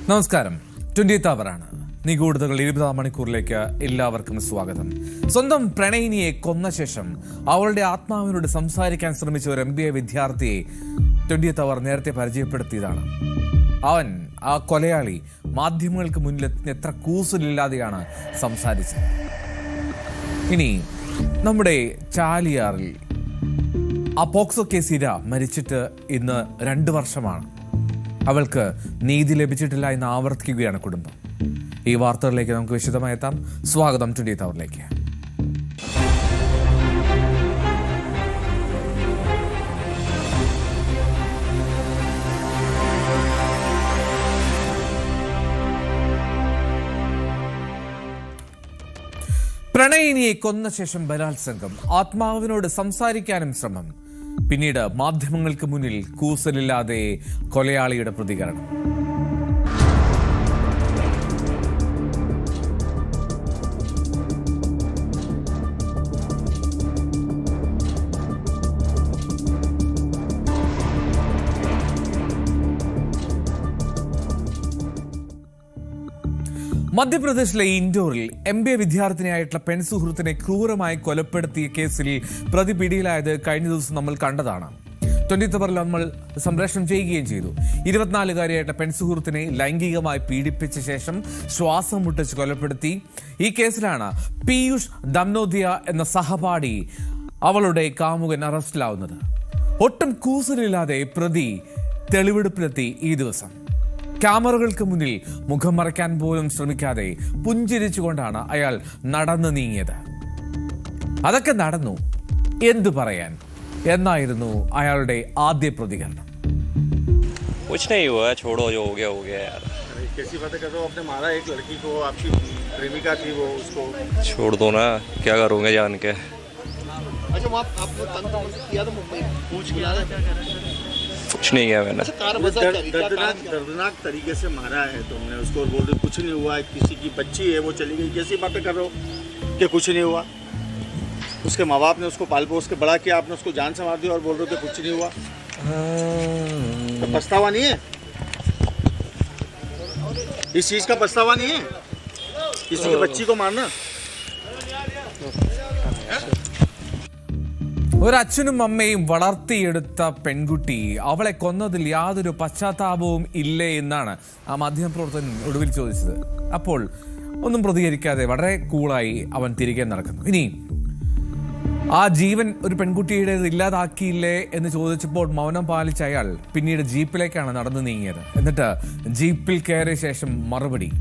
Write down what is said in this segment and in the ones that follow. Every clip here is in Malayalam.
നമസ്കാരം. 20th അവറാണ്. നിഗൂഢതകൾ 20 മണിക്കൂറിലേക്ക് എല്ലാവർക്കും സ്വാഗതം. സ്വന്തം പ്രണയിനിയെ കൊന്ന ശേഷം അവളുടെ ആത്മാവിനോട് സംസാരിക്കാൻ ശ്രമിച്ച ഒരു MBA വിദ്യാർത്ഥിയെ 20th അവർ നേരത്തെ പരിചയപ്പെടുത്തിയതാണ്. അവൻ, ആ കൊലയാളി, മാധ്യമങ്ങൾക്ക് മുന്നിൽ എത്ര കൂസലില്ലാതെയാണ് സംസാരിച്ചത്. ഇനി നമ്മുടെ ചാലിയാറിൽ ആ പോക്സോ കേസ് ഇര മരിച്ചിട്ട് ഇന്ന് 2 വർഷമാണ്. അവൾക്ക് നീതി ലഭിച്ചിട്ടില്ല എന്ന് ആവർത്തിക്കുകയാണ് കുടുംബം. ഈ വാർത്തകളിലേക്ക് നമുക്ക് വിശദമായി എത്താം. സ്വാഗതം 20th അവറിലേക്ക്. പ്രണയിനിയെ കൊന്ന ശേഷം ബലാത്സംഗം, ആത്മാവിനോട് സംസാരിക്കാനും ശ്രമം, പിന്നീട് മാധ്യമങ്ങൾക്ക് മുന്നിൽ കൂസലില്ലാതെ കൊലയാളിയുടെ പ്രതികരണം. മധ്യപ്രദേശിലെ ഇൻഡോറിൽ MBA വിദ്യാർത്ഥിനിയായിട്ടുള്ള പെൺസുഹൃത്തിനെ ക്രൂരമായി കൊലപ്പെടുത്തിയ കേസിൽ പ്രതി പിടിയിലായത് കഴിഞ്ഞ ദിവസം നമ്മൾ കണ്ടതാണ്. 20th അവറിൽ നമ്മൾ സംപ്രേഷണം ചെയ്യുകയും ചെയ്തു. 24-കാരിയായിട്ട് പെൺസുഹൃത്തിനെ ലൈംഗികമായി പീഡിപ്പിച്ച ശേഷം ശ്വാസം മുട്ടിച്ച് കൊലപ്പെടുത്തി. ഈ കേസിലാണ് പീയൂഷ് ദംനോദിയ എന്ന സഹപാഠി, അവളുടെ കാമുകൻ, അറസ്റ്റിലാവുന്നത്. ഒട്ടും കൂസലില്ലാതെ പ്രതി തെളിവെടുപ്പിലെത്തി. ഈ ദിവസം ക്യാമറകൾക്ക് മുന്നിൽ മുഖം മറയ്ക്കാൻ പോലും ശ്രമിക്കാതെ പുഞ്ചിരിച്ചുകൊണ്ടാണ് അയാൾ നടന്നു നീങ്ങിയത്. അതൊക്കെ നടന്നു, എന്തു പറയാൻ എന്നായിരുന്നു അയാളുടെ ആദ്യ പ്രതികരണം. कुछ नहीं हुआ, छोड़ो, जो हो गया यार. कैसी बातें कर रहे हो? आपने मारा एक लड़की को, आपकी प्रेमिका थी वो, उसको छोड़ दो ना, क्या करोगे जान के. अच्छा वहाँ आपने तंग किया था मुंबई, पूछ किया था? कुछ नहीं किया मैंने. दर्दनाक तरीके से मारा है तुमने उसको और बोल रहे कुछ नहीं हुआ. किसी की बच्ची है वो चली गई. कैसी बातें कर रहे हो कि कुछ नहीं हुआ? उसके माँ बाप ने उसको पाल पोस के बड़ा किया, आपने उसको जान से मार दिया और बोल रहे हो कि कुछ नहीं हुआ. तो पछतावा नहीं है? इस चीज का पछतावा नहीं है किसी की बच्ची को मारना? ഒരച്ഛനും അമ്മയും വളർത്തിയെടുത്ത പെൺകുട്ടി, അവളെ കൊന്നതിൽ യാതൊരു പശ്ചാത്താപവും ഇല്ലേ എന്നാണ് ആ മാധ്യമപ്രവർത്തകൻ ഒടുവിൽ ചോദിച്ചത്. അപ്പോൾ ഒന്നും പ്രതികരിക്കാതെ വളരെ കൂളായി അവൻ തിരികെ നടക്കുന്നു. ഇനി ആ ജീവൻ ഒരു പെൺകുട്ടിയുടെ ഇല്ലാതാക്കിയില്ലേ എന്ന് ചോദിച്ചപ്പോൾ മൗനം പാലിച്ച അയാൾ പിന്നീട് ജീപ്പിലേക്കാണ് നടന്നു നീങ്ങിയത്. എന്നിട്ട് ജീപ്പിൽ കയറിയ ശേഷം മറുപടി.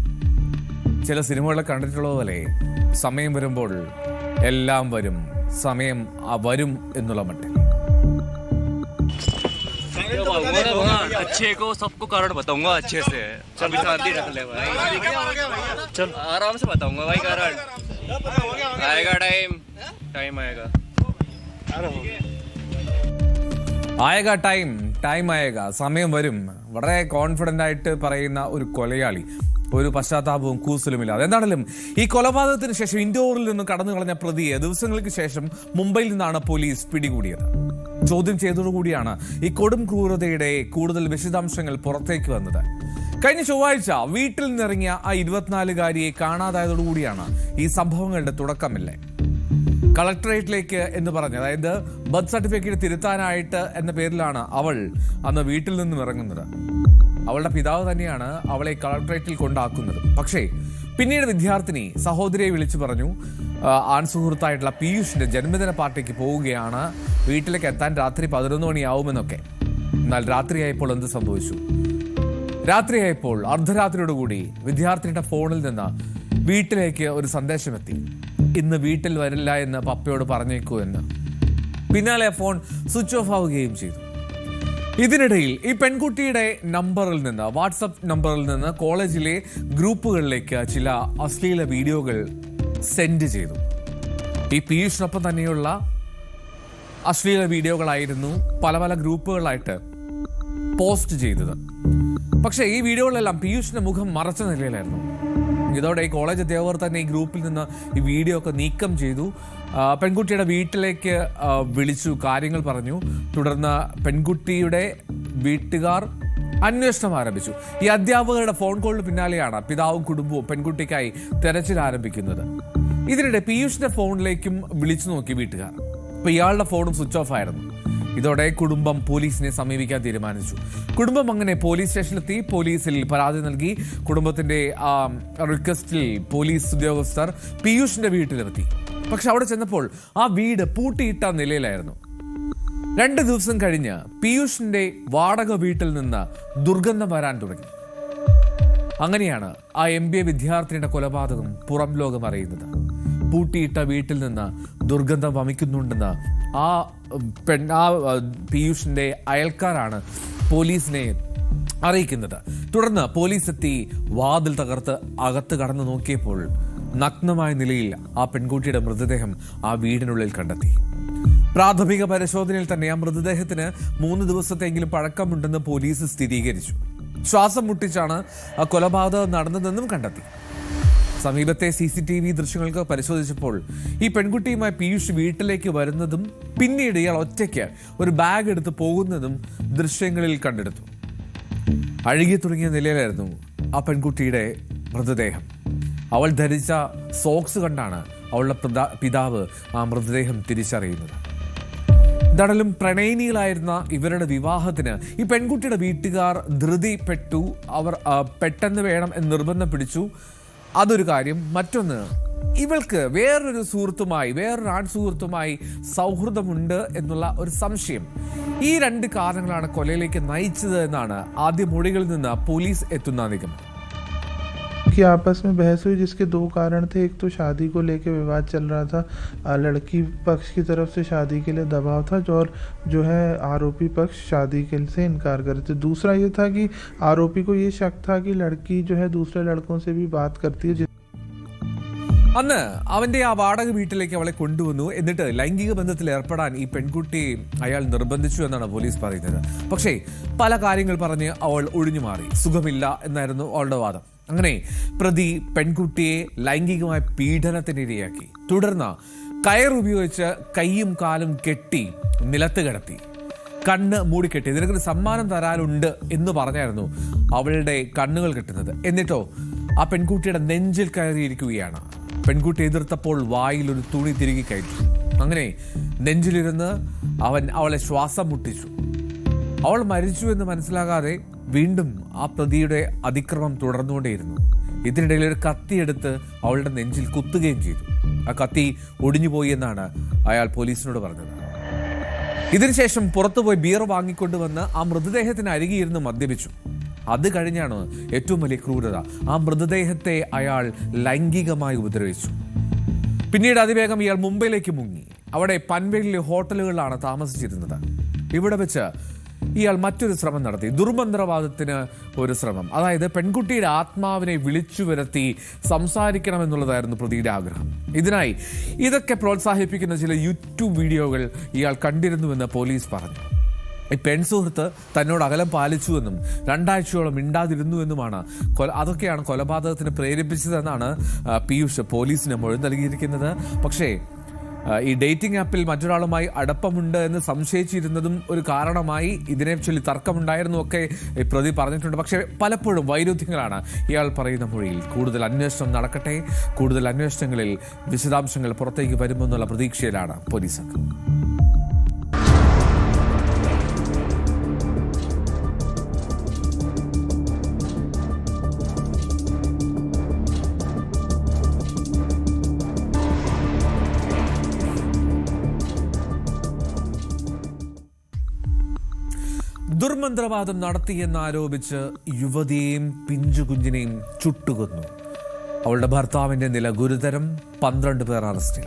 ചില സിനിമകളെ കണ്ടിട്ടുള്ളതുപോലെ സമയം വരുമ്പോൾ എല്ലാം വരും, സമയം വരും എന്നുള്ള മട്ടിൽ. अच्छे को सबको कारण बताऊंगा अच्छे से. चल शांति रख ले भाई, चल आराम से बताऊंगा भाई कारण. आएगा टाइम आएगा. ആയക ടൈം ആയക, സമയം വരും. വളരെ കോൺഫിഡന്റ് ആയിട്ട് പറയുന്ന ഒരു കൊലയാളി, ഒരു പശ്ചാത്താപവും കൂസലുമില്ലാതെ. എന്താണെങ്കിലും ഈ കൊലപാതകത്തിന് ശേഷം ഇൻഡോറിൽ നിന്ന് കടന്നു കളഞ്ഞ പ്രതിയെ ദിവസങ്ങൾക്ക് ശേഷം മുംബൈയിൽ നിന്നാണ് പോലീസ് പിടികൂടിയത്. ചോദ്യം ചെയ്തതോടുകൂടിയാണ് ഈ കൊടും ക്രൂരതയുടെ കൂടുതൽ വിശദാംശങ്ങൾ പുറത്തേക്ക് വന്നത്. കഴിഞ്ഞ ചൊവ്വാഴ്ച വീട്ടിൽ നിന്നിറങ്ങിയ ആ 24-കാരിയെ കാണാതായതോടുകൂടിയാണ് ഈ സംഭവങ്ങളുടെ തുടക്കമില്ലേ. കളക്ടറേറ്റിലേക്ക് എന്ന് പറഞ്ഞ്, അതായത് ബർത്ത് സർട്ടിഫിക്കറ്റ് തിരുത്താനായിട്ട് എന്ന പേരിലാണ് അവൾ അന്ന് വീട്ടിൽ നിന്നും ഇറങ്ങുന്നത്. അവളുടെ പിതാവ് തന്നെയാണ് അവളെ കളക്ടറേറ്റിൽ കൊണ്ടാക്കുന്നത്. പക്ഷേ പിന്നീട് വിദ്യാർത്ഥിനി സഹോദരിയെ വിളിച്ചു പറഞ്ഞു, ആൺസുഹൃത്തായിട്ടുള്ള പീയൂഷിന്റെ ജന്മദിന പാർട്ടിക്ക് പോവുകയാണ്, വീട്ടിലേക്ക് എത്താൻ രാത്രി 11 മണിയാവുമെന്നൊക്കെ. എന്നാൽ രാത്രിയായപ്പോൾ എന്ത് സംഭവിച്ചു? രാത്രിയായപ്പോൾ അർദ്ധരാത്രിയോടുകൂടി വിദ്യാർത്ഥിനിയുടെ ഫോണിൽ നിന്ന് വീട്ടിലേക്ക് ഒരു സന്ദേശമെത്തി, ഇന്ന് വീട്ടിൽ വരില്ല എന്ന് പപ്പയോട് പറഞ്ഞേക്കൂ എന്ന്. പിന്നാലെ ഫോൺ സ്വിച്ച് ഓഫ് ആവുകയും ചെയ്തു. ഇതിനിടയിൽ ഈ പെൺകുട്ടിയുടെ നമ്പറിൽ നിന്ന്, വാട്സപ്പ് നമ്പറിൽ നിന്ന് കോളേജിലെ ഗ്രൂപ്പുകളിലേക്ക് ചില അശ്ലീല വീഡിയോകൾ സെൻഡ് ചെയ്തു. ഈ പീയൂഷിനൊപ്പം തന്നെയുള്ള അശ്ലീല വീഡിയോകളായിരുന്നു പല ഗ്രൂപ്പുകളായിട്ട് പോസ്റ്റ് ചെയ്തത്. പക്ഷേ ഈ വീഡിയോകളെല്ലാം പീയൂഷിന്റെ മുഖം മറച്ച നിലയിലായിരുന്നു. ഇതോടെ ഈ കോളേജ് അധ്യാപകർ തന്നെ ഈ ഗ്രൂപ്പിൽ നിന്ന് ഈ വീഡിയോ ഒക്കെ നീക്കം ചെയ്തു. പെൺകുട്ടിയുടെ വീട്ടിലേക്ക് വിളിച്ചു, കാര്യങ്ങൾ പറഞ്ഞു. തുടർന്ന് പെൺകുട്ടിയുടെ വീട്ടുകാർ അന്വേഷണം ആരംഭിച്ചു. ഈ അധ്യാപകരുടെ ഫോൺ കോളിന് പിന്നാലെയാണ് പിതാവും കുടുംബവും പെൺകുട്ടിക്കായി തെരച്ചിൽ ആരംഭിക്കുന്നത്. ഇതിനിടെ പീയൂഷിന്റെ ഫോണിലേക്കും വിളിച്ചു നോക്കി വീട്ടുകാർ. അപ്പൊ ഇയാളുടെ ഫോണും സ്വിച്ച് ഓഫ് ആയിരുന്നു. ഇതോടെ കുടുംബം പോലീസിനെ സമീപിക്കാൻ തീരുമാനിച്ചു. കുടുംബം അങ്ങനെ പോലീസ് സ്റ്റേഷനിലെത്തി പോലീസിൽ പരാതി നൽകി. കുടുംബത്തിന്റെ റിക്വസ്റ്റിൽ പോലീസ് ഉദ്യോഗസ്ഥർ പീയൂഷിന്റെ വീട്ടിലെത്തി. പക്ഷെ അവിടെ ചെന്നപ്പോൾ ആ വീട് പൂട്ടിയിട്ട നിലയിലായിരുന്നു. 2 ദിവസം കഴിഞ്ഞ് പീയൂഷിന്റെ വാടക വീട്ടിൽ നിന്ന് ദുർഗന്ധം വരാൻ തുടങ്ങി. അങ്ങനെയാണ് ആ MBA വിദ്യാർത്ഥിനിയുടെ കൊലപാതകം പുറം ലോകം അറിയുന്നത്. പൂട്ടിയിട്ട വീട്ടിൽ നിന്ന് ദുർഗന്ധം വമിക്കുന്നുണ്ടെന്ന് ആ പീയൂഷിന്റെ അയൽക്കാരാണ് പോലീസിനെ അറിയിക്കുന്നത്. തുടർന്ന് പോലീസ് എത്തി വാതിൽ തകർത്ത് അകത്ത് കടന്നു നോക്കിയപ്പോൾ നഗ്നമായ നിലയിൽ ആ പെൺകുട്ടിയുടെ മൃതദേഹം ആ വീടിനുള്ളിൽ കണ്ടെത്തി. പ്രാഥമിക പരിശോധനയിൽ തന്നെ ആ മൃതദേഹത്തിന് 3 ദിവസത്തെങ്കിലും പഴക്കമുണ്ടെന്ന് പോലീസ് സ്ഥിരീകരിച്ചു. ശ്വാസം മുട്ടിച്ചാണ് ആ കൊലപാതകം നടന്നതെന്നും കണ്ടെത്തി. സമീപത്തെ CCTV ദൃശ്യങ്ങൾക്ക് പരിശോധിച്ചപ്പോൾ ഈ പെൺകുട്ടിയുമായി പീയൂഷ് വീട്ടിലേക്ക് വരുന്നതും പിന്നീട് ഇയാൾ ഒറ്റയ്ക്ക് ഒരു ബാഗ് എടുത്ത് പോകുന്നതും ദൃശ്യങ്ങളിൽ കണ്ടെടുത്തു. അഴുകി തുടങ്ങിയ നിലയിലായിരുന്നു ആ പെൺകുട്ടിയുടെ മൃതദേഹം. അവൾ ധരിച്ച സോക്സ് കണ്ടാണ് അവളുടെ പിതാവ് ആ മൃതദേഹം തിരിച്ചറിയുന്നത്. എന്തായാലും പ്രണയിനികളായിരുന്ന ഇവരുടെ വിവാഹത്തിന് ഈ പെൺകുട്ടിയുടെ വീട്ടുകാർ ധൃതിപ്പെട്ടു. അവർ പെട്ടെന്ന് വേണം എന്ന് നിർബന്ധം പിടിച്ചു. അതൊരു കാര്യം. മറ്റൊന്ന്, ഇവൾക്ക് വേറൊരു ആൺ സുഹൃത്തുമായി സൗഹൃദമുണ്ട് എന്നുള്ള ഒരു സംശയം. ഈ 2 കാരണങ്ങളാണ് കൊലയിലേക്ക് നയിച്ചത് എന്നാണ് ആദ്യ മൊഴികളിൽ നിന്ന് പോലീസ് എത്തുന്ന നിഗമനം. कि आपस में बहस हुई जिसके 2 कारण थे। एक तो शादी को लेके विवाद चल रहा था, लड़की पक्ष की तरफ से शादी के लिए दबाव था और जो है आरोपी पक्ष शादी के से इनकार कर रहे थे। दूसरा ये था कि आरोपी को ये शक था कि लड़की जो है दूसरे लड़कों से भी बात करती है। അന്ന് അവന്റെ ആ വാടക വീട്ടിലേക്ക് അവളെ കൊണ്ടുവന്നു. എന്നിട്ട് ലൈംഗിക ബന്ധത്തിൽ ഏർപ്പെടാൻ ഈ പെൺകുട്ടി അയാൾ നിർബന്ധിച്ചു എന്നാണ് പോലീസ് പറയുന്നത്. പക്ഷേ പല കാര്യങ്ങൾ പറഞ്ഞ് അവൾ ഒഴിഞ്ഞു മാറി. സുഖമില്ല എന്നായിരുന്നു അവളുടെ വാദം. അങ്ങനെ പ്രതി പെൺകുട്ടിയെ ലൈംഗികമായ പീഡനത്തിനിരയാക്കി. തുടർന്ന് കയറുപയോഗിച്ച് കൈയും കാലും കെട്ടി നിലത്ത് കിടത്തി, കണ്ണ് മൂടിക്കെട്ടി. നിനക്കൊരു സമ്മാനം തരാനുണ്ട് എന്ന് പറഞ്ഞായിരുന്നു അവളുടെ കണ്ണുകൾ കെട്ടുന്നത്. എന്നിട്ടോ ആ പെൺകുട്ടിയുടെ നെഞ്ചിൽ കയറിയിരിക്കുകയാണ്. പെൺകുട്ടി എതിർത്തപ്പോൾ വായിൽ ഒരു തുണി തിരികെ കയറ്റി. അങ്ങനെ നെഞ്ചിലിരുന്ന് അവളെ ശ്വാസം മുട്ടിച്ചു. അവൾ മരിച്ചു എന്ന് മനസ്സിലാകാതെ വീണ്ടും ആ പ്രതിയുടെ അതിക്രമം തുടർന്നുകൊണ്ടേയിരുന്നു. ഇതിനിടയിൽ ഒരു കത്തിയെടുത്ത് അവളുടെ നെഞ്ചിൽ കുത്തുകയും ചെയ്തു. ആ കത്തി ഒടിഞ്ഞുപോയി എന്നാണ് അയാൾ പോലീസിനോട് പറഞ്ഞത്. ഇതിനുശേഷം പുറത്തുപോയി ബിയർ വാങ്ങിക്കൊണ്ടുവന്ന് ആ മൃതദേഹത്തിന് അരികിയിരുന്ന് മദ്യപിച്ചു. അത് കഴിഞ്ഞാണ് ഏറ്റവും വലിയ ക്രൂരത. ആ മൃതദേഹത്തെ അയാൾ ലൈംഗികമായി ഉപദ്രവിച്ചു. പിന്നീട് അതിവേഗം ഇയാൾ മുംബൈയിലേക്ക് മുങ്ങി. അവിടെ പൻവേലിലെ ഹോട്ടലുകളിലാണ് താമസിച്ചിരുന്നത്. ഇവിടെ വെച്ച് ഇയാൾ മറ്റൊരു ശ്രമം നടത്തി. ദുർമന്ത്രവാദത്തിന് ഒരു ശ്രമം. അതായത് പെൺകുട്ടിയുടെ ആത്മാവിനെ വിളിച്ചു വരുത്തി സംസാരിക്കണമെന്നുള്ളതായിരുന്നു പ്രതിയുടെ ആഗ്രഹം. ഇതിനായി ഇതൊക്കെ പ്രോത്സാഹിപ്പിക്കുന്ന ചില യൂട്യൂബ് വീഡിയോകൾ ഇയാൾ കണ്ടിരുന്നുവെന്ന് പോലീസ് പറഞ്ഞു. ഈ പെൺസുഹൃത്ത് തന്നോട് അകലം പാലിച്ചുവെന്നും 2 ആഴ്ചയോളം മിണ്ടാതിരുന്നുവെന്നുമാണ് അതൊക്കെയാണ് കൊലപാതകത്തിന് പ്രേരിപ്പിച്ചതെന്നാണ് പീയൂഷ് പോലീസിന് മൊഴി നൽകിയിരിക്കുന്നത്. പക്ഷേ ഈ ഡേറ്റിംഗ് ആപ്പിൽ മറ്റൊരാളുമായി അടുപ്പമുണ്ട് എന്ന് സംശയിച്ചിരുന്നതും ഒരു കാരണമായി. ഇതിനെ ചൊല്ലി തർക്കമുണ്ടായിരുന്നു ഒക്കെ പ്രതി പറഞ്ഞിട്ടുണ്ട്. പക്ഷേ പലപ്പോഴും വൈരുദ്ധ്യങ്ങളാണ് ഇയാൾ പറയുന്ന മൊഴിയിൽ. കൂടുതൽ അന്വേഷണം നടക്കട്ടെ. കൂടുതൽ അന്വേഷണങ്ങളിൽ വിശദാംശങ്ങൾ പുറത്തേക്ക് വരുമെന്നുള്ള പ്രതീക്ഷയിലാണ് പോലീസ്. ദുർമന്ത്രവാദം നടത്തിയെന്നാരോപിച്ച് യുവതിയെയും പിഞ്ചുകുഞ്ഞിനെയും ചുട്ടുകൊന്നു. അവളുടെ ഭർത്താവിന്റെ നില ഗുരുതരം. 12 പേർ അറസ്റ്റിൽ.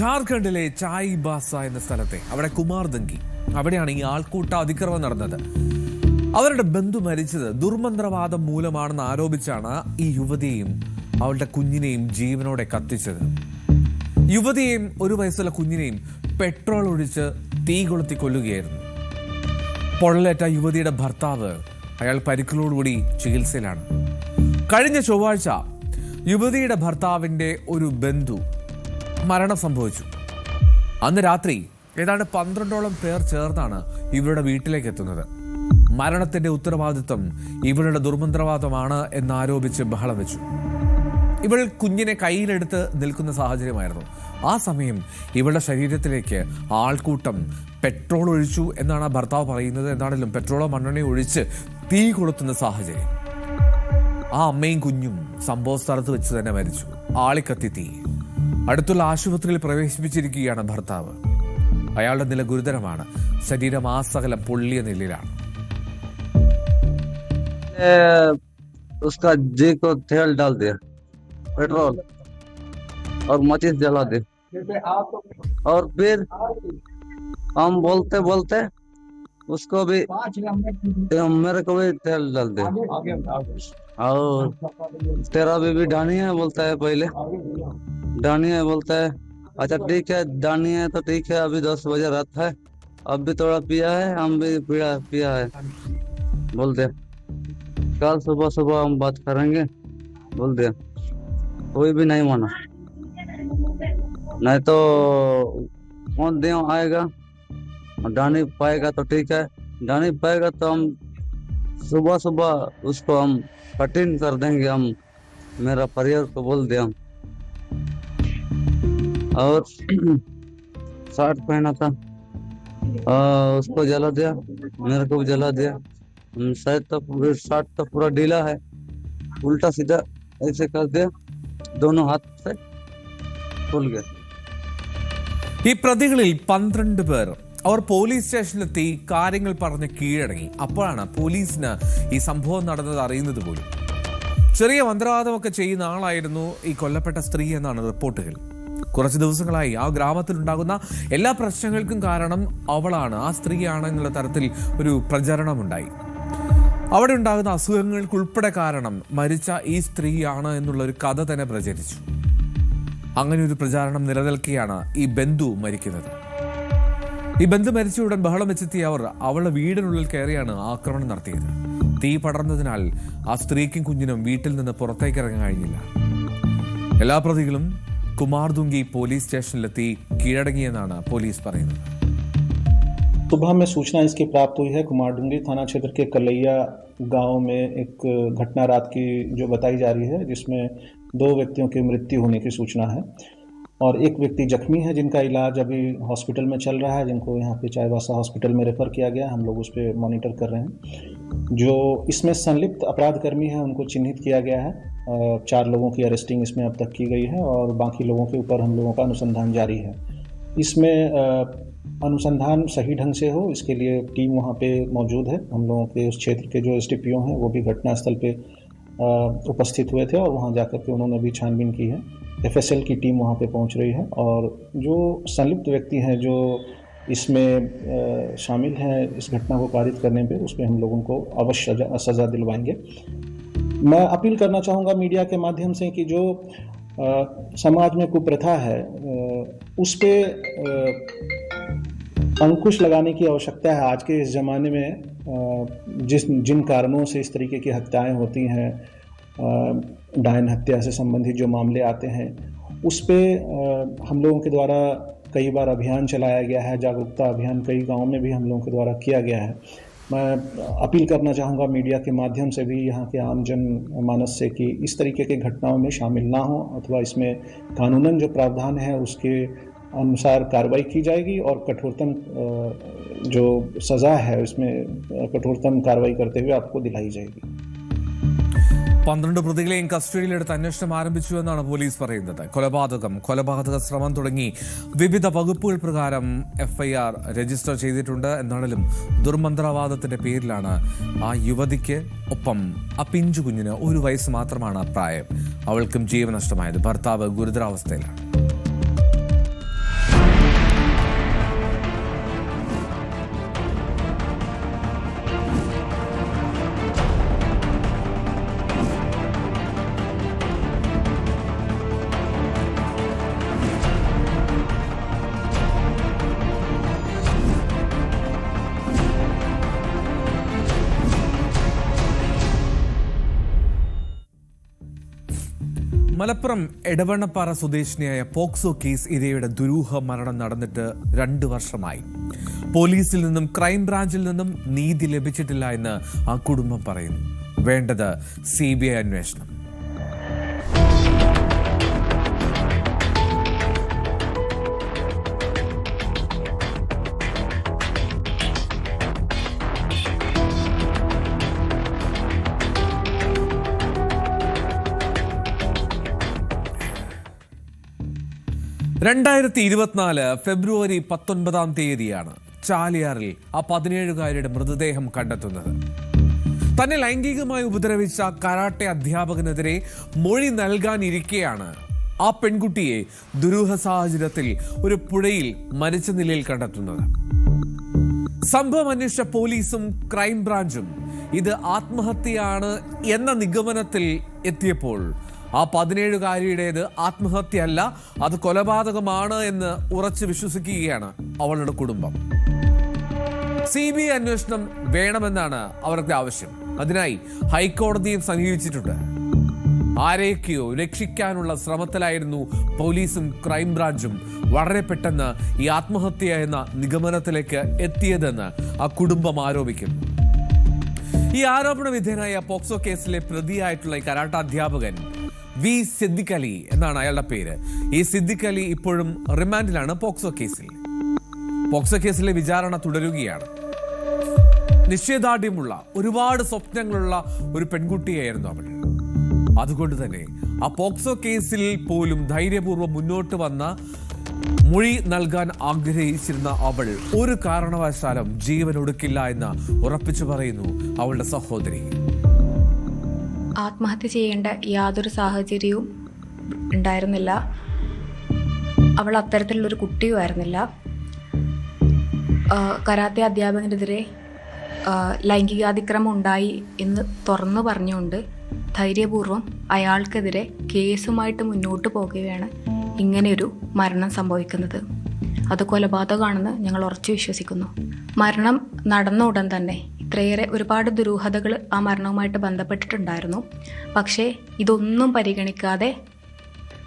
ജാർഖണ്ഡിലെ ചായ്ബാസ എന്ന സ്ഥലത്തെ അവിടെ കുമാർദംഗി, അവിടെയാണ് ഈ ആൾക്കൂട്ട അതിക്രമം നടന്നത്. അവരുടെ ബന്ധു മരിച്ചത് ദുർമന്ത്രവാദം മൂലമാണെന്ന് ആരോപിച്ചാണ് ഈ യുവതിയെയും അവളുടെ കുഞ്ഞിനെയും ജീവനോടെ കത്തിച്ചത്. യുവതിയെയും 1 വയസ്സുള്ള കുഞ്ഞിനെയും പെട്രോൾ ഒഴിച്ച് തീ കൊളുത്തി കൊല്ലുകയായിരുന്നു. പൊള്ളലേറ്റ യുവതിയുടെ ഭർത്താവ് അയാൾ പരിക്കുകളോടുകൂടി ചികിത്സയിലാണ്. കഴിഞ്ഞ ചൊവ്വാഴ്ച യുവതിയുടെ ഭർത്താവിന്റെ ഒരു ബന്ധു മരണം സംഭവിച്ചു. അന്ന് രാത്രി ഏതാണ്ട് 12ഓളം പേർ ചേർന്നാണ് ഇവരുടെ വീട്ടിലേക്ക് എത്തുന്നത്. മരണത്തിന്റെ ഉത്തരവാദിത്വം ഇവരുടെ ദുർമന്ത്രവാദമാണ് എന്നാരോപിച്ച് ബഹളം വെച്ചു. ഇവൾ കുഞ്ഞിനെ കയ്യിലെടുത്ത് നിൽക്കുന്ന സാഹചര്യമായിരുന്നു. ആ സമയം ഇവളുടെ ശരീരത്തിലേക്ക് ആൾക്കൂട്ടം പെട്രോൾ ഒഴിച്ചു എന്നാണ് ആ ഭർത്താവ് പറയുന്നത്. എന്താണെങ്കിലും പെട്രോളോ മണ്ണെണ്ണയോ ഒഴിച്ച് തീ കൊളുത്തുന്ന സാഹചര്യം. ആ അമ്മയും കുഞ്ഞും സംഭവ സ്ഥലത്ത് വെച്ച് തന്നെ മരിച്ചു. ആളിക്കത്തി തീ. അടുത്തുള്ള ആശുപത്രിയിൽ പ്രവേശിപ്പിച്ചിരിക്കുകയാണ് ഭർത്താവ്. അയാളുടെ നില ഗുരുതരമാണ്. ശരീരം ആസകലം പൊള്ളിയ നിലയിലാണ്. उसका जी को तेल डाल दिया, पेट्रोल और माचिस जला दे, और फिर हम बोलते बोलते उसको भी मेरे को भी तेल डाल दे, और तेरा भी डानी है बोलता है। पहले डानी है बोलता है, अच्छा ठीक है डानी है तो ठीक है, अभी 10 बजे रात है, अब भी थोड़ा पिया है, हम भी पिया है बोलते। कल सुबह सुबह हम बात करेंगे बोल दिया। कोई भी नहीं माना। नहीं तो कौन देव आएगा, डानी पाएगा तो ठीक है, डानी पाएगा तो हम सुबह सुबह उसको हम कठिन कर देंगे। हम मेरा परिवार को बोल दिया। और शर्ट पहना था उसको जला दिया, मेरे को भी जला दिया। शायद तो शर्ट तो पूरा ढीला है, उल्टा सीधा ऐसे कर दिया, दोनों हाथ से खुल गया। ഈ പ്രതികളിൽ 12 പേർ അവർ പോലീസ് സ്റ്റേഷനിലെത്തി കാര്യങ്ങൾ പറഞ്ഞ് കീഴടങ്ങി. അപ്പോഴാണ് പോലീസിന് ഈ സംഭവം നടന്നത് അറിയുന്നത് പോലും. ചെറിയ മന്ത്രവാദമൊക്കെ ചെയ്യുന്ന ആളായിരുന്നു ഈ കൊല്ലപ്പെട്ട സ്ത്രീ എന്നാണ് റിപ്പോർട്ടുകൾ. കുറച്ച് ദിവസങ്ങളായി ആ ഗ്രാമത്തിലുണ്ടാകുന്ന എല്ലാ പ്രശ്നങ്ങൾക്കും കാരണം അവളാണ്, ആ സ്ത്രീയാണ് എന്നുള്ള തരത്തിൽ ഒരു പ്രചരണമുണ്ടായി. അവിടെ ഉണ്ടാകുന്ന അസുഖങ്ങൾക്കുൾപ്പെടെ കാരണം മരിച്ച ഈ സ്ത്രീയാണ് എന്നുള്ള ഒരു കഥ തന്നെ പ്രചരിച്ചു. അങ്ങനെ ഒരു പ്രചാരണം നിലനിൽക്കെയാണ് ഈ ബന്ധു മരിക്കുന്നത്. ഈ ബന്ധു മരിച്ച ഉടൻ ബഹളം വെച്ചെത്തിയ അവർ അവളുടെ വീടിനുള്ളിൽ കയറിയാണ് ആക്രമണം നടത്തിയത്. തീ പടർന്നതിനാൽ ആ സ്ത്രീക്കും കുഞ്ഞിനും വീട്ടിൽ നിന്ന് പുറത്തേക്ക് ഇറങ്ങാൻ കഴിഞ്ഞില്ല. എല്ലാ പ്രതികളും കുമാർദുംഗി പോലീസ് സ്റ്റേഷനിലെത്തി കീഴടങ്ങിയെന്നാണ് പോലീസ് പറയുന്നത്. सुबह में सूचना इसकी प्राप्त हुई है। कुमारडुंगी थाना क्षेत्र के कलैया गांव में एक घटना रात की जो बताई जा रही है, जिसमें 2 व्यक्तियों की मृत्यु होने की सूचना है और एक व्यक्ति जख्मी है जिनका इलाज अभी हॉस्पिटल में चल रहा है, जिनको यहाँ पे चाईबासा हॉस्पिटल में रेफ़र किया गया। हम लोग उस पर मॉनिटर कर रहे हैं। जो इसमें संलिप्त अपराधकर्मी है उनको चिन्हित किया गया है। 4 लोगों की अरेस्टिंग इसमें अब तक की गई है और बाकी लोगों के ऊपर हम लोगों का अनुसंधान जारी है। इसमें अनुसंधान सही ढंग से हो, इसके लिए टीम वहाँ पे मौजूद है। हम लोगों के उस क्षेत्र के जो SDPO हैं वो भी घटनास्थल पे उपस्थित हुए थे और वहाँ जाकर के उन्होंने भी छानबीन की है। FSL की टीम वहाँ पे पहुँच रही है और जो संलिप्त व्यक्ति हैं जो इसमें शामिल हैं इस घटना को कारित करने पे, उस पर हम लोगों को अवश्य सज़ा दिलवाएंगे। मैं अपील करना चाहूँगा मीडिया के माध्यम से कि जो समाज में कुप्रथा है उस पे अंकुश लगाने की आवश्यकता है। आज के इस ज़माने में जिन कारणों से इस तरीके की हत्याएं होती हैं, डायन हत्या से संबंधित जो मामले आते हैं, उस पे हम लोगों के द्वारा कई बार अभियान चलाया गया है, जागरूकता अभियान कई गाँव में भी हम लोगों के द्वारा किया गया है। मैं अपील करना चाहूँगा मीडिया के माध्यम से भी यहाँ के आम जन मानस से कि इस तरीके की घटनाओं में शामिल ना हो, अथवा इसमें कानूनन जो प्रावधान है उसके अनुसार कार्रवाई की जाएगी और कठोरतम जो सज़ा है उसमें कठोरतम कार्रवाई करते हुए आपको दिलाई जाएगी। 12 പ്രതികളെയും കസ്റ്റഡിയിലെടുത്ത് അന്വേഷണം ആരംഭിച്ചുവെന്നാണ് പോലീസ് പറയുന്നത്. കൊലപാതക ശ്രമം തുടങ്ങി വിവിധ വകുപ്പുകൾ പ്രകാരം FIR രജിസ്റ്റർ ചെയ്തിട്ടുണ്ട്. എന്നാലും ദുർമന്ത്രവാദത്തിന്റെ പേരിലാണ് ആ യുവതിക്ക് ഒപ്പം ആ പിഞ്ചു കുഞ്ഞിന് 1 വയസ്സ് മാത്രമാണ് പ്രായം. അവൾക്കും ജീവനഷ്ടമായത്. ഭർത്താവ് ഗുരുതരാവസ്ഥയിലാണ്. മലപ്പുറം എടവണ്ണപ്പാറ സ്വദേശിനിയായ പോക്സോ കേസ് ഇരയുടെ ദുരൂഹ മരണം നടന്നിട്ട് 2 വർഷമായി. പോലീസിൽ നിന്നും ക്രൈംബ്രാഞ്ചിൽ നിന്നും നീതി ലഭിച്ചിട്ടില്ല എന്ന് ആ കുടുംബം പറയുന്നു. വേണ്ടത് CBI അന്വേഷണം. ഫെബ്രുവരി 19 ചാലിയാറിൽ ആ 17-കാരിയുടെ മൃതദേഹം കണ്ടെത്തുന്നത്. തന്നെ ലൈംഗികമായി ഉപദ്രവിച്ച കരാട്ടെ അധ്യാപകനെതിരെ മൊഴി നൽകാനിരിക്കെയാണ് ആ പെൺകുട്ടിയെ ദുരൂഹ സാഹചര്യത്തിൽ ഒരു പുഴയിൽ മരിച്ച നിലയിൽ കണ്ടെത്തുന്നത്. സംഭവം അന്വേഷിച്ച പോലീസും ക്രൈംബ്രാഞ്ചും ഇത് ആത്മഹത്യയാണ് എന്ന നിഗമനത്തിൽ എത്തിയപ്പോൾ ആ 17-കാരിയുടേത് ആത്മഹത്യയല്ല, അത് കൊലപാതകമാണ് എന്ന് ഉറച്ചു വിശ്വസിക്കുകയാണ് അവളുടെ കുടുംബം. CBI അന്വേഷണം വേണമെന്നാണ് അവരുടെ ആവശ്യം. അതിനായി ഹൈക്കോടതിയും സമീപിച്ചിട്ടുണ്ട്. ആരെയൊക്കെയോ രക്ഷിക്കാനുള്ള ശ്രമത്തിലായിരുന്നു പോലീസും ക്രൈംബ്രാഞ്ചും വളരെ പെട്ടെന്ന് ഈ ആത്മഹത്യ എന്ന നിഗമനത്തിലേക്ക് എത്തിയതെന്ന് ആ കുടുംബം ആരോപിക്കുന്നു. ഈ ആരോപണ വിധേയനായ പോക്സോ കേസിലെ പ്രതിയായിട്ടുള്ള ഈ കരാട്ട അധ്യാപകൻ V. സിദ്ദിഖ് അലി എന്നാണ് അയാളുടെ പേര്. ഈ സിദ്ദിഖ് അലി ഇപ്പോഴും റിമാൻഡിലാണ് പോക്സോ കേസിൽ. പോക്സോ കേസിലെ വിചാരണ തുടരുകയാണ്. നിശ്ചയദാർഢ്യമുള്ള ഒരുപാട് സ്വപ്നങ്ങളുള്ള ഒരു പെൺകുട്ടിയായിരുന്നു അവൾ. അതുകൊണ്ട് തന്നെ ആ പോക്സോ കേസിൽ പോലും ധൈര്യപൂർവ്വം മുന്നോട്ട് വന്ന മൊഴി നൽകാൻ ആഗ്രഹിച്ചിരുന്ന അവൾ ഒരു കാരണവശാലും ജീവൻ ഒടുക്കില്ല എന്ന് ഉറപ്പിച്ചു പറയുന്നു അവളുടെ സഹോദരി. ആത്മഹത്യ ചെയ്യേണ്ട യാതൊരു സാഹചര്യവും ഉണ്ടായിരുന്നില്ല. അവൾ അത്തരത്തിലുള്ളൊരു കുട്ടിയുമായിരുന്നില്ല. കരാത്തെ അധ്യാപകനെതിരെ ലൈംഗികാതിക്രമം ഉണ്ടായി എന്ന് തുറന്നു പറഞ്ഞുകൊണ്ട് ധൈര്യപൂർവ്വം അയാൾക്കെതിരെ കേസുമായിട്ട് മുന്നോട്ട് പോകുകയാണ് ഇങ്ങനെയൊരു മരണം സംഭവിക്കുന്നത്. അത് കൊലപാതകമാണെന്ന് ഞങ്ങൾ ഉറച്ചു വിശ്വസിക്കുന്നു. മരണം നടന്ന ഉടൻ തന്നെ ഇത്രയേറെ ഒരുപാട് ദുരൂഹതകൾ ആ മരണവുമായിട്ട് ബന്ധപ്പെട്ടിട്ടുണ്ടായിരുന്നു. പക്ഷേ ഇതൊന്നും പരിഗണിക്കാതെ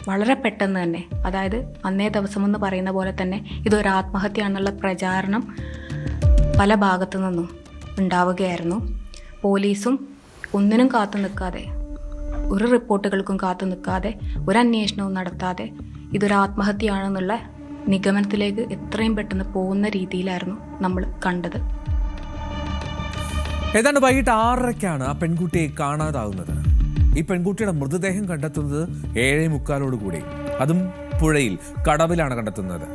വളരെ പെട്ടെന്ന് തന്നെ, അതായത് അന്നേ ദിവസമെന്ന് പറയുന്ന പോലെ തന്നെ ഇതൊരു ആത്മഹത്യയാണെന്നുള്ള പ്രചാരണം പല ഭാഗത്തു നിന്നും ഉണ്ടാവുകയായിരുന്നു. പോലീസും ഒന്നിനും കാത്തു നിൽക്കാതെ, ഒരു റിപ്പോർട്ടുകൾക്കും കാത്തു നിൽക്കാതെ, ഒരു അന്വേഷണവും നടത്താതെ ഇതൊരു ആത്മഹത്യയാണെന്നുള്ള നിഗമനത്തിലേക്ക് എത്രയും പെട്ടെന്ന് പോകുന്ന രീതിയിലായിരുന്നു നമ്മൾ കണ്ടത്. ഏതാണ്ട് വൈകിട്ട് 6:30 ആ പെൺകുട്ടിയെ കാണാതാവുന്നത്. ഈ പെൺകുട്ടിയുടെ മൃതദേഹം കണ്ടെത്തുന്നത് 7:45 അതും പുഴയിൽ, കടവിലാണ് കണ്ടെത്തുന്നത്.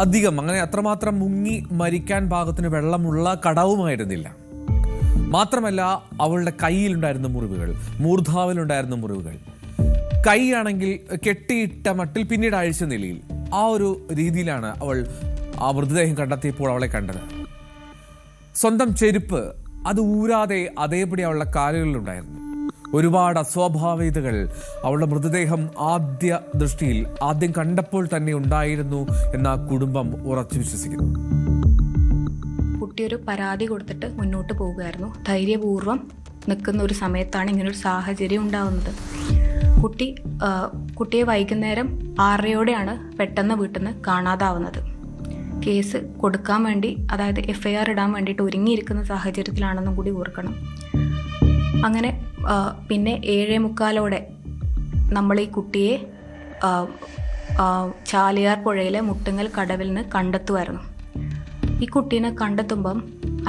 അധികം അങ്ങനെ അത്രമാത്രം മുങ്ങി മരിക്കാൻ പാകത്തിന് വെള്ളമുള്ള കടവുമായിരുന്നില്ല. മാത്രമല്ല അവളുടെ കയ്യിലുണ്ടായിരുന്ന മുറിവുകൾ, മൂർധാവിലുണ്ടായിരുന്ന മുറിവുകൾ, കൈയാണെങ്കിൽ കെട്ടിയിട്ട മട്ടിൽ പിന്നീട് അഴിച്ച നിലയിൽ, ആ ഒരു രീതിയിലാണ് അവൾ ആ മൃതദേഹം കണ്ടെത്തിയപ്പോൾ അവളെ കണ്ടത്. സ്വന്തം ചെരുപ്പ് അത് ഊരാതെ അതേപടി അവളുടെ കാലുകളിലുണ്ടായിരുന്നു. ഒരുപാട് അസ്വാഭാവികതകൾ അവളുടെ മൃതദേഹം ആദ്യം കണ്ടപ്പോൾ തന്നെ ഉണ്ടായിരുന്നു എന്ന കുടുംബം ഉറച്ചു വിശ്വസിക്കുന്നു. കുട്ടി ഒരു പരാതി കൊടുത്തിട്ട് മുന്നോട്ട് പോവുകയായിരുന്നു. ധൈര്യപൂർവ്വം നിൽക്കുന്ന ഒരു സമയത്താണ് ഇങ്ങനൊരു സാഹചര്യം ഉണ്ടാകുന്നത്. കുട്ടിയെ വൈകുന്നേരം 6:30 പെട്ടെന്ന് വീട്ടിൽ നിന്ന് കാണാതാവുന്നത്. കേസ് കൊടുക്കാൻ വേണ്ടി, അതായത് FIR ഇടാൻ വേണ്ടിയിട്ട് ഒരുങ്ങിയിരിക്കുന്ന സാഹചര്യത്തിലാണെന്നും കൂടി ഓർക്കണം. അങ്ങനെ പിന്നെ 7:45 നമ്മൾ ഈ കുട്ടിയെ ചാലിയാർ പുഴയിലെ മുട്ടുങ്ങൽ കടവിൽ നിന്ന് കണ്ടെത്തുമായിരുന്നു. ഈ കുട്ടീനെ കണ്ടെത്തുമ്പം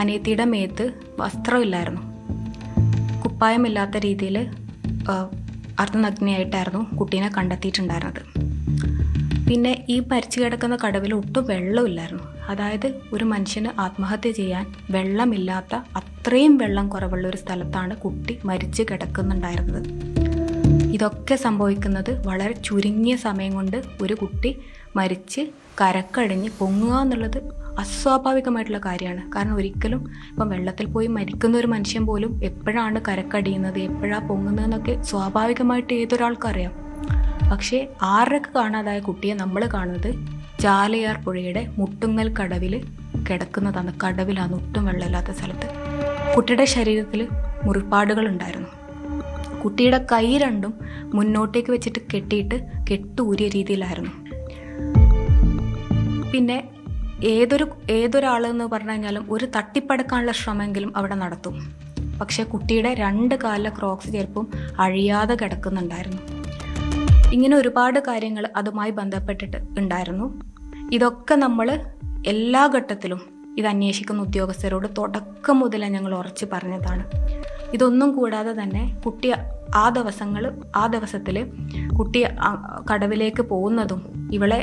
അനിയത്തിയുടെ മേത്ത് വസ്ത്രമില്ലായിരുന്നു. കുപ്പായമില്ലാത്ത രീതിയിൽ അർദ്ധനഗ്നയായിട്ടായിരുന്നു കുട്ടീനെ കണ്ടെത്തിയിട്ടുണ്ടായിരുന്നത്. പിന്നെ ഈ മരിച്ചു കിടക്കുന്ന കടവിൽ ഒട്ടും വെള്ളമില്ലായിരുന്നു. അതായത് ഒരു മനുഷ്യന് ആത്മഹത്യ ചെയ്യാൻ വെള്ളമില്ലാത്ത, അത്രയും വെള്ളം കുറവുള്ള ഒരു സ്ഥലത്താണ് കുട്ടി മരിച്ചു കിടക്കുന്നുണ്ടായിരുന്നത്. ഇതൊക്കെ സംഭവിക്കുന്നത് വളരെ ചുരുങ്ങിയ സമയം കൊണ്ട് ഒരു കുട്ടി മരിച്ച് കരക്കടിഞ്ഞ് പൊങ്ങുക എന്നുള്ളത് അസ്വാഭാവികമായിട്ടുള്ള കാര്യമാണ്. കാരണം ഒരിക്കലും ഇപ്പം വെള്ളത്തിൽ പോയി മരിക്കുന്ന ഒരു മനുഷ്യൻ പോലും എപ്പോഴാണ് കരക്കടിയുന്നത്, എപ്പോഴാണ് പൊങ്ങുന്നതെന്നൊക്കെ സ്വാഭാവികമായിട്ട് ഏതൊരാൾക്കറിയാം. പക്ഷേ 6:30 കാണാതായ കുട്ടിയെ നമ്മൾ കാണുന്നത് ചാലിയാർ പുഴയുടെ മുട്ടുങ്ങൽ കടവിൽ കിടക്കുന്നതാണ്. കടവിലാണ്, ഒട്ടും വെള്ളമില്ലാത്ത സ്ഥലത്ത്. കുട്ടിയുടെ ശരീരത്തിൽ മുറിപ്പാടുകൾ ഉണ്ടായിരുന്നു. കുട്ടിയുടെ കൈ രണ്ടും മുന്നോട്ടേക്ക് വെച്ചിട്ട് കെട്ടിയിട്ട് കെട്ടൂരിയ രീതിയിലായിരുന്നു. പിന്നെ ഏതൊരാളെന്ന് പറഞ്ഞു കഴിഞ്ഞാലും ഒരു തട്ടിപ്പടക്കാനുള്ള ശ്രമമെങ്കിലും അവിടെ നടത്തും. പക്ഷെ കുട്ടിയുടെ 2 കാലിലെ ക്രോക്സ് ചെരുപ്പും അഴിയാതെ കിടക്കുന്നുണ്ടായിരുന്നു. ഇങ്ങനെ ഒരുപാട് കാര്യങ്ങൾ അതുമായി ബന്ധപ്പെട്ടിട്ട് ഉണ്ടായിരുന്നു. ഇതൊക്കെ നമ്മൾ എല്ലാ ഘട്ടത്തിലും ഇത് അന്വേഷിക്കുന്ന ഉദ്യോഗസ്ഥരോട് തുടക്കം മുതലേ ഞങ്ങൾ ഉറച്ചു പറഞ്ഞതാണ്. ഇതൊന്നും കൂടാതെ തന്നെ കുട്ടി ആ ദിവസത്തിൽ കുട്ടി കടവിലേക്ക് പോകുന്നതും ഇവളെ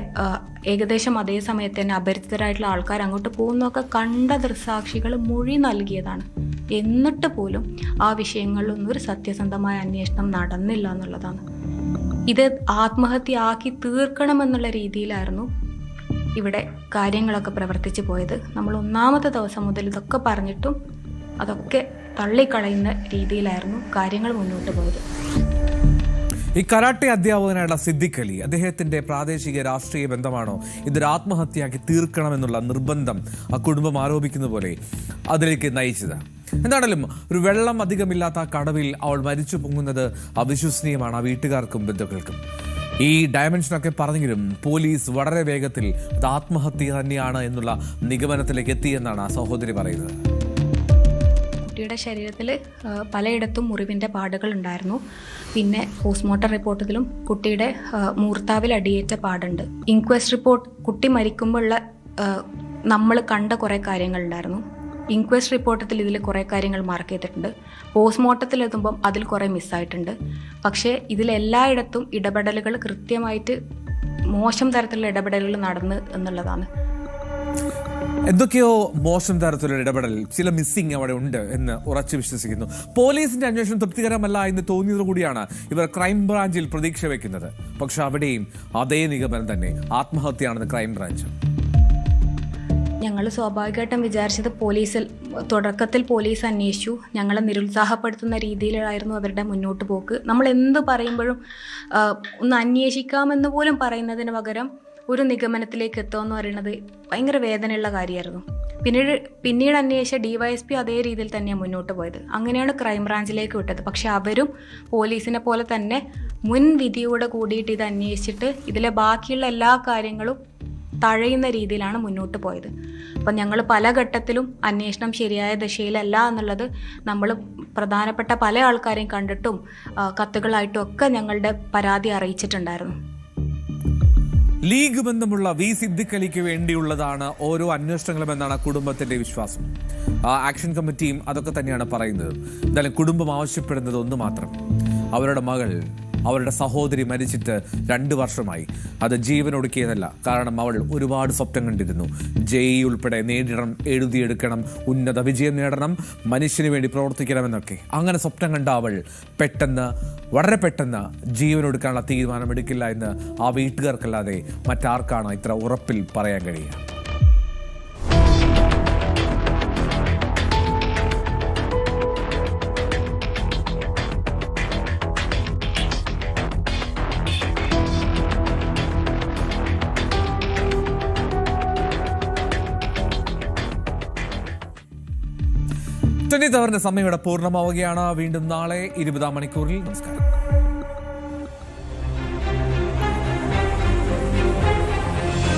ഏകദേശം അതേ സമയത്ത് തന്നെ അപരിചിതരായിട്ടുള്ള ആൾക്കാർ അങ്ങോട്ട് പോകുന്നതൊക്കെ കണ്ട ദൃക്സാക്ഷികൾ മൊഴി നൽകിയതാണ്. എന്നിട്ട് പോലും ആ വിഷയങ്ങളിലൊന്നും ഒരു സത്യസന്ധമായ അന്വേഷണം നടന്നില്ല എന്നുള്ളതാണ്. ഇത് ആത്മഹത്യയാക്കി തീർക്കണമെന്നുള്ള രീതിയിലായിരുന്നു ഇവിടെ കാര്യങ്ങളൊക്കെ പ്രവർത്തിച്ചു പോയത്. നമ്മൾ 1ാമത്തെ ദിവസം മുതൽ ഇതൊക്കെ പറഞ്ഞിട്ടും അതൊക്കെ തള്ളിക്കളയുന്ന രീതിയിലായിരുന്നു കാര്യങ്ങൾ മുന്നോട്ട് പോയത്. ഈ കരാട്ടെ അധ്യാപകനായുള്ള സിദ്ദിഖ് അലി, അദ്ദേഹത്തിന്റെ പ്രാദേശിക രാഷ്ട്രീയ ബന്ധമാണോ ഇതൊരു ആത്മഹത്യയാക്കി തീർക്കണമെന്നുള്ള നിർബന്ധം ആ കുടുംബം ആരോപിക്കുന്ന പോലെ അതിലേക്ക് നയിച്ചത്? എന്താണെങ്കിലും ഒരു വെള്ളം അധികമില്ലാത്ത ആ കടവിൽ അവൾ മരിച്ചു പൊങ്ങുന്നത് അവിശ്വസനീയമാണ് ആ വീട്ടുകാർക്കും ബന്ധുക്കൾക്കും. ഈ ഡയമെൻഷനൊക്കെ പറഞ്ഞെങ്കിലും പോലീസ് വളരെ വേഗത്തിൽ അത് ആത്മഹത്യ തന്നെയാണ് എന്നുള്ള നിഗമനത്തിലേക്ക് എത്തിയെന്നാണ് ആ സഹോദരി പറയുന്നത്. കുട്ടിയുടെ ശരീരത്തിൽ പലയിടത്തും മുറിവിൻ്റെ പാടുകൾ ഉണ്ടായിരുന്നു. പിന്നെ പോസ്റ്റ്മോർട്ടം റിപ്പോർട്ടിലും കുട്ടിയുടെ മൂർത്താവിൽ അടിയേറ്റ പാടുണ്ട്. ഇൻക്വസ്റ്റ് റിപ്പോർട്ട് കുട്ടി മരിക്കുമ്പോഴുള്ള നമ്മൾ കണ്ട കുറേ കാര്യങ്ങളുണ്ടായിരുന്നു. ഇൻക്വസ്റ്റ് റിപ്പോർട്ടത്തിൽ ഇതിൽ കുറേ കാര്യങ്ങൾ മാർക്ക് ചെയ്തിട്ടുണ്ട്. പോസ്റ്റ്മോർട്ടത്തിലെത്തുമ്പം അതിൽ കുറേ മിസ്സായിട്ടുണ്ട്. പക്ഷേ ഇതിലെല്ലായിടത്തും ഇടപെടലുകൾ കൃത്യമായിട്ട് മോശം തരത്തിലുള്ള ഇടപെടലുകൾ നടന്നു എന്നുള്ളതാണ്. എന്തൊക്കെയോ മോശം തരത്തിലുള്ള ഇടപെടൽ, ചില മിസ്സിംഗ് അവിടെ ഉണ്ട് എന്ന് ഉറച്ചു വിശ്വസിക്കുന്നു. പോലീസിന്റെ അന്വേഷണം തൃപ്തികരമല്ല എന്ന് തോന്നിയതോടുകൂടിയാണ് ഇവർ ക്രൈംബ്രാഞ്ചിൽ പ്രതീക്ഷ വയ്ക്കുന്നത്. പക്ഷെ അവിടെയും അതേ നിഗമനം തന്നെ, ആത്മഹത്യയാണെന്ന് ക്രൈംബ്രാഞ്ച്. ഞങ്ങൾ സ്വാഭാവികമായിട്ടും വിചാരിച്ചത് തുടക്കത്തിൽ പോലീസ് അന്വേഷിച്ചു. ഞങ്ങളെ നിരുത്സാഹപ്പെടുത്തുന്ന രീതിയിലായിരുന്നു അവരുടെ മുന്നോട്ട് പോക്ക്. നമ്മൾ എന്ത് പറയുമ്പോഴും ഒന്ന് അന്വേഷിക്കാമെന്ന് പോലും പറയുന്നതിന് പകരം ഒരു നിഗമനത്തിലേക്ക് എത്തുമെന്ന് പറയുന്നത് ഭയങ്കര വേദനയുള്ള കാര്യമായിരുന്നു. പിന്നീട് അന്വേഷിച്ച DYSP അതേ രീതിയിൽ തന്നെയാണ് മുന്നോട്ട് പോയത്. അങ്ങനെയാണ് ക്രൈംബ്രാഞ്ചിലേക്ക് വിട്ടത്. പക്ഷെ അവരും പോലീസിനെ പോലെ തന്നെ മുൻവിധിയോടെ കൂടിയിട്ട് ഇത് അന്വേഷിച്ചിട്ട് ഇതിലെ ബാക്കിയുള്ള എല്ലാ കാര്യങ്ങളും തഴയുന്ന രീതിയിലാണ് മുന്നോട്ട് പോയത്. അപ്പം ഞങ്ങൾ പല ഘട്ടത്തിലും അന്വേഷണം ശരിയായ ദിശയിലല്ല എന്നുള്ളത് നമ്മൾ പ്രധാനപ്പെട്ട പല ആൾക്കാരെയും കണ്ടിട്ടും കത്തുകളായിട്ടും ഒക്കെ ഞങ്ങളുടെ പരാതി അറിയിച്ചിട്ടുണ്ടായിരുന്നു. ലീഗ് ബന്ധമുള്ള വി സിദ്ദിഖ് അലിക്ക് വേണ്ടിയുള്ളതാണ് ഓരോ അന്വേഷണങ്ങളും എന്നാണ് കുടുംബത്തിന്റെ വിശ്വാസം. ആക്ഷൻ കമ്മിറ്റിയും അതൊക്കെ തന്നെയാണ് പറയുന്നത്. എന്തായാലും കുടുംബം ആവശ്യപ്പെടുന്നത് ഒന്ന് മാത്രം, അവരുടെ മകൾ, അവരുടെ സഹോദരി മരിച്ചിട്ട് 2 വർഷമായി. അത് ജീവനൊടുക്കിയതല്ല. കാരണം അവൾ ഒരുപാട് സ്വപ്നം കണ്ടിരുന്നു. JEE ഉൾപ്പെടെ നേടിടണം, എഴുതിയെടുക്കണം, ഉന്നത വിജയം നേടണം, മനുഷ്യന് വേണ്ടി പ്രവർത്തിക്കണമെന്നൊക്കെ. അങ്ങനെ സ്വപ്നം കണ്ട അവൾ വളരെ പെട്ടെന്ന് ജീവനൊടുക്കാനുള്ള തീരുമാനമെടുക്കില്ല എന്ന് ആ വീട്ടുകാർക്കല്ലാതെ മറ്റാർക്കാണ് ഇത്ര ഉറപ്പിൽ പറയാൻ കഴിയുക? അവരുടെ സമയം ഇവിടെ പൂർണ്ണമാവുകയാണ്. വീണ്ടും നാളെ 20-ാം മണിക്കൂറിൽ. നമസ്കാരം.